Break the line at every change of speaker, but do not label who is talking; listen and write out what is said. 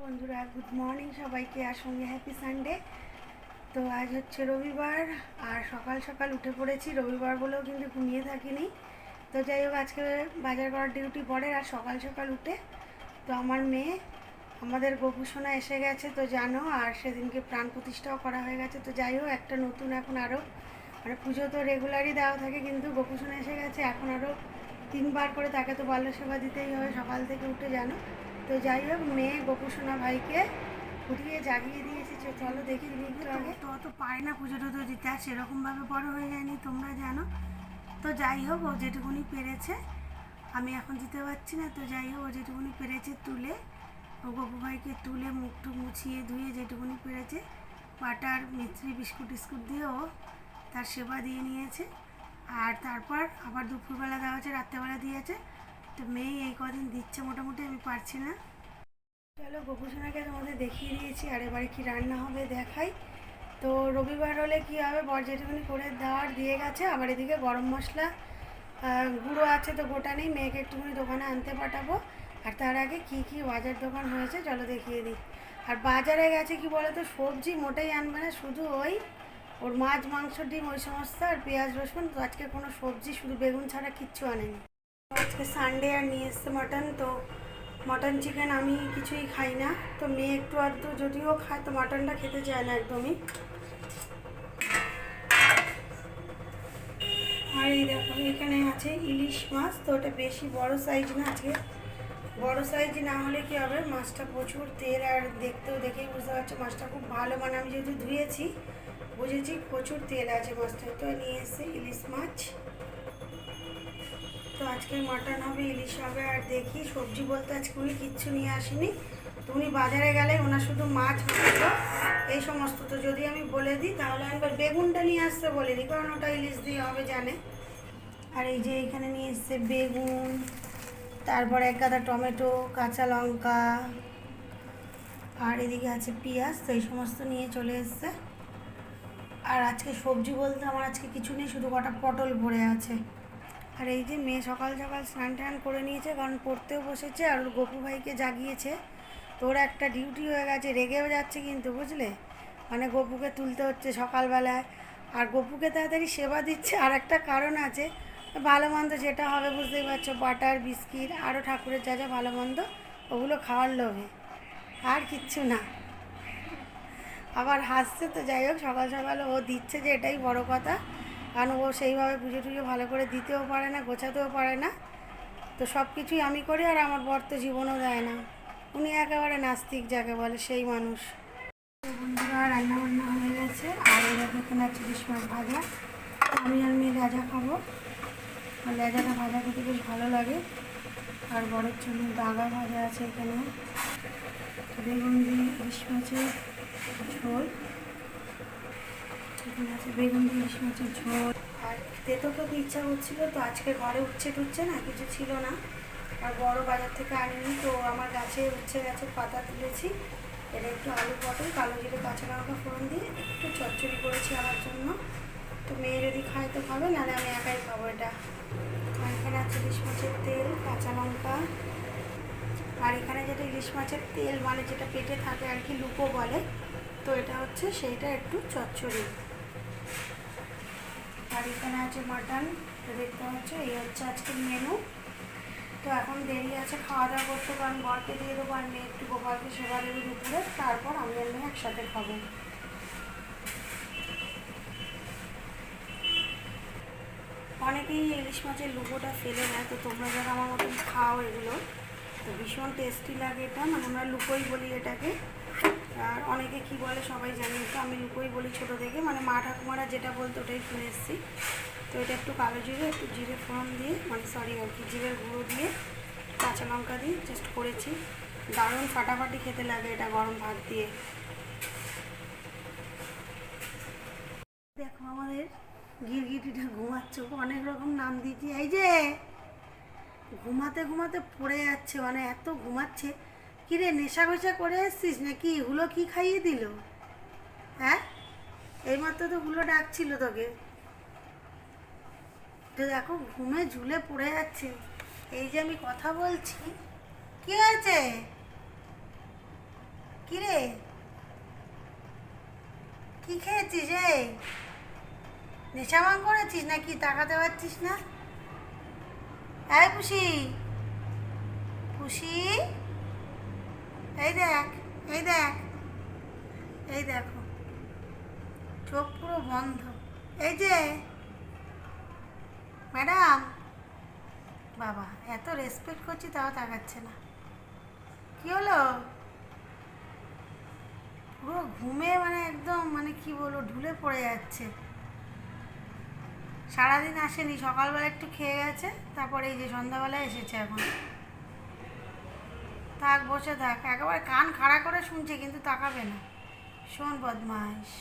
বন্ধুরা, good morning সবাইকে, আর সঙ্গে হ্যাপি সানডে। তো আজ হচ্ছে রবিবার, আর সকাল সকাল উঠে পড়েছি। রবিবার বলেও কিন্তু ঘুমিয়ে থাকিনি। তো যাই হোক, আজকে বাজার করার ডিউটি পড়ে, আর সকাল সকাল উঠে তো আমার মেয়ে, আমাদের গোপুসোনা এসে গেছে তো জানো, আর সেদিনকে প্রাণ প্রতিষ্ঠাও করা হয়ে গেছে। তো যাই হোক, একটা নতুন এখন আরও মানে পুজো তো রেগুলারই দেওয়া থাকে, কিন্তু গোপুসোনা এসে গেছে, এখন আরও 3বার করে তাকে তো বাল্য সেবা দিতেই হবে সকাল থেকে উঠে জানো। তো যাই হোক, মেয়ে গোপুসোনা ভাইকে উঠিয়ে জাগিয়ে দিয়েছি। চলো দেখি একটু আগে। তো অত পারে না পুজো টুজো দিতে, আর সেরকমভাবে বড় হয়ে যায়নি, তোমরা জানো। তো যাই হোক, ও যেটুকুনি পেরেছে, আমি এখন দিতে পারছি না। তো যাই হোক, ও যেটুকুনি পেরেছে তুলে, ও গপু ভাইকে তুলে মুখটুক মুছিয়ে ধুয়ে যেটুকুনি পেরেছে, বাটার মিছরি বিস্কুট টিস্কুট দিয়ে ও তার সেবা দিয়ে নিয়েছে। আর তারপর আবার দুপুরবেলা দেওয়া হচ্ছে, রাত্রেবেলা দিয়েছে। তো মেয়ে এই কদিন দিচ্ছে মোটামুটি, আমি পারছি না। চলো, গোপুসোনাকে তোমাদের দেখিয়ে দিয়েছি, আর এবারে কী রান্না হবে দেখাই। তো রবিবার হলে কী হবে, বর যেটুকুনি করে দেওয়ার দিয়ে গেছে। আবার এদিকে গরম মশলা গুঁড়ো আছে, তো গোটা নেই, মেয়েকে একটুখানি দোকানে আনতে পাঠাবো। আর তার আগে কি কি বাজার দোকান হয়েছে চলো দেখিয়ে দিই। আর বাজারে গেছে কি বলো তো, সবজি মোটেই আনবে না, শুধু ওই ওর মাছ মাংস ডিম ওই সমস্ত, আর পেঁয়াজ রসুন। তো আজকে কোনো সবজি, শুধু বেগুন ছাড়া কিচ্ছু আনেনি। আজকে সানডে, আর নিয়ে এসছে মাটন। তো মাটন চিকেন আমি কিছুই খাই না, তো মেয়ে একটু আধটু যদিও খায়, তো মাটনটা খেতে চায় না একদমই। আর এই দেখো, এখানে আছে ইলিশ মাছ। তো ওটা বেশি বড় সাইজ না, আজকে বড় সাইজ না হলে কি হবে, মাছটা প্রচুর তেল, আর দেখতেও দেখেই বুঝতে পারছো মাছটা খুব ভালো, মানে আমি যেহেতু ধুয়েছি বুঝেছি প্রচুর তেল আছে মাছটা। তো নিয়ে এসছে ইলিশ মাছ। তো আজকে মাটন হবে, ইলিশ হবে। আর দেখি সবজি বলতে আজকে উনি কিচ্ছু নিয়ে আসেনি। তো উনি বাজারে গেলে ওনার শুধু মাছ মাংস এই সমস্ত। তো যদি আমি বলে দিই তাহলে আমি বেগুনটা নিয়ে আসতে বলে দিই, কারণ ওটা ইলিশ দিয়ে হবে জানে। আর এই যে এখানে নিয়ে এসছে বেগুন, তারপরে এক গাদা টমেটো, কাঁচা লঙ্কা, আর এদিকে আছে পেঁয়াজ। তো এই সমস্ত নিয়ে চলে এসছে। আর আজকে সবজি বলতে আমার আজকে কিছু নেই, শুধু কটা পটল ভরে আছে। আর এই যে মেয়ে সকাল সকাল স্নান টান করে নিয়েছে, কারণ পড়তেও বসেছে, আর ওর গপু ভাইকে জাগিয়েছে। তোর একটা ডিউটি হয়ে গেছে, রেগেও যাচ্ছে কিন্তু বুঝলে, মানে গপুকে তুলতে হচ্ছে সকালবেলায়, আর গপুকে তাড়াতাড়ি সেবা দিচ্ছে। আর একটা কারণ আছে, ভালো মন্দ যেটা হবে বুঝতেই পারছো, বাটার বিস্কিট আরও ঠাকুরের যা যা ভালো মন্দ, ওগুলো খাওয়ার লোভে, আর কিচ্ছু না। আবার হাসছে। তো যাই হোক, সকাল সকাল ও দিচ্ছে যে এটাই বড় কথা, কারণ ও সেইভাবে পুজো টুজো ভালো করে দিতেও পারে না, গোছাতেও পারে না। তো সব কিছুই আমি করি, আর আমার বর তো জীবনও দেয় না, উনি একেবারে নাস্তিক যাকে বলে সেই মানুষ। তো বন্ধুরা, রান্না বান্না হয়ে গেছে, আর এরকম এখানে আছে ইলিশ মাছ ভাজা। আমি আর মেয়ে লেজা খাবো, আর লেজাটা ভাজা খেতে বেশ ভালো লাগে। আর বরের জন্য দাগা ভাজা আছে এখানে, বেগুন দিয়ে ইলিশ মাছের ঝোল, এখানে আছে বেগুন দিয়ে ইলিশ মাছের ঝোল। আর তেতো খেতে ইচ্ছা করছিল, তো আজকে ঘরে উচ্ছে টুচ্ছে না কিছু ছিল না, আর বড় বাজার থেকে আনিনি। তো আমার গাছে উচ্ছে গাছের পাতা তুলেছি, এটা একটু আলু পটল কালো জিরে কাঁচা লঙ্কা ফোড়ন দিয়ে একটু চচ্চড়ি করেছি আমার জন্য। তো মেয়ে যদি খায় তো খাবে, নাহলে আমি একাই খাবো এটা। আর এখানে আছে ইলিশ মাছের তেল, কাঁচা লঙ্কা, আর এখানে যেটা ইলিশ মাছের তেল মানে যেটা পেটে থাকে আর কি, লুপো বলে, তো এটা হচ্ছে সেইটা একটু চচ্চড়ি। আর এখানে আছে মাটন। তো দেখতে হচ্ছে এই হচ্ছে আজকের মেনু। তো এখন দেরি আছে খাওয়া দাওয়া করতে, কারণ বরকে দিয়ে দেবো, আর মেয়ে একটু গোপালকে সেবা দেবো দুপুরে, তারপর আমি আর মেয়ে একসাথে খাবো। অনেকেই ইলিশ মাছের লুবোটা ফেলে দেয়, তো তোমরা যারা আমার মতন খাও এগুলো, তো ভীষণ টেস্টি লাগে এটা, মানে আমরা লুকোই বলি এটাকে। আর অনেকে কি বলে সবাই জানি, তো আমি লুকোই বলি ছোটো থেকে, মানে মা ঠাকুমারা যেটা বলতো ওটাই শুনে এসেছি। তো এটা একটু কালো জিরে, একটু জিরে ফোড়ন দিয়ে, মানে সরি আর কি জিরের গুঁড়ো দিয়ে, কাঁচা লঙ্কা দিয়ে জাস্ট করেছি। দারুণ ফাটাফাটি খেতে লাগে এটা গরম ভাত দিয়ে। দেখো আমাদের গিরগিটিটা ঘুমাচ্ছে, অনেক রকম নাম দিয়েছি। এই যে ঘুমাতে ঘুমাতে পড়ে যাচ্ছে, মানে এত ঘুমাচ্ছে। কিরে, নেশা ঘোষা করে এসছিস নাকি? হুলো কি খাইয়ে দিল? হ্যাঁ, এইমাত্র তো হুলো ডাকছিল তোকে। তো দেখো ঘুমে ঝুলে পড়ে যাচ্ছে। এই যে আমি কথা বলছি, কি হয়েছে? কি রে, কি খেয়েছিস? এই নেশাভান করেছিস নাকি? তাকাতে পারছিস না? এই পুষি, পুষি, এই দেখ, এই দেখ, এই দেখো, চোখ পুরো বন্ধ। এই যে ম্যাডাম, বাবা এত রেসপেক্ট করছি তাও তাকাচ্ছে না। কি হলো? পুরো ঘুমে মানে একদম মানে কি বলবো, ঢুলে পড়ে যাচ্ছে। সারাদিন আসেনি, সকালবেলা একটু খেয়ে গেছে, তারপরে এই যে সন্ধ্যাবেলায় এসেছে এখন। থাক, বসে থাক, একেবারে কান খাড়া করে শুনছে কিন্তু তাকাবে না। শোন বদমাইশ।